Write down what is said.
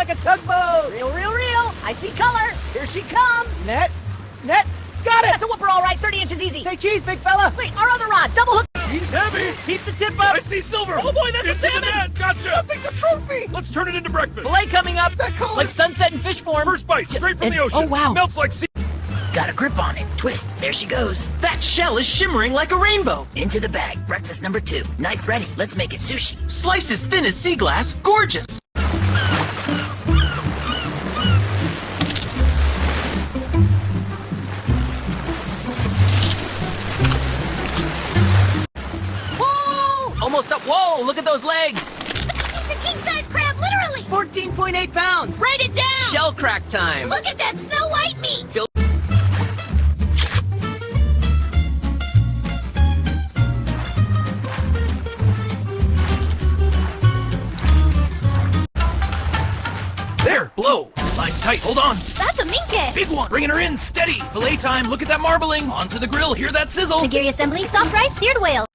like a tugboat. Real. I see color. Here she comes. Net, got it. That's a whooper, all right. 30 inches easy. Say cheese, big fella. Wait, our other rod, double hook. He's heavy. Keep the tip up. I see silver. Oh boy, that's a salmon. The net. Gotcha. That thing's a trophy! Let's turn it into breakfast. Fillet coming up. That color. Like sunset in fish form. First bite, straight from And- the ocean. oh, wow. Melts like sea. Got a grip on it. Twist. There she goes. That shell is shimmering like a rainbow. Into the bag. Breakfast number 2. Knife ready. Let's make it sushi. Slice as thin as sea glass. Gorgeous. Whoa! Almost up. Whoa, look at those legs. It's a king-size crab, literally. 14.8 pounds. Write it down. Shell crack time. Look at that Snow White meat. There, blow. Line's tight. Hold on. That's a minke. Big one. Bringing her in. Steady. Fillet time. Look at that marbling. Onto the grill. Hear that sizzle. Nigiri assembly, soft rice, seared whale.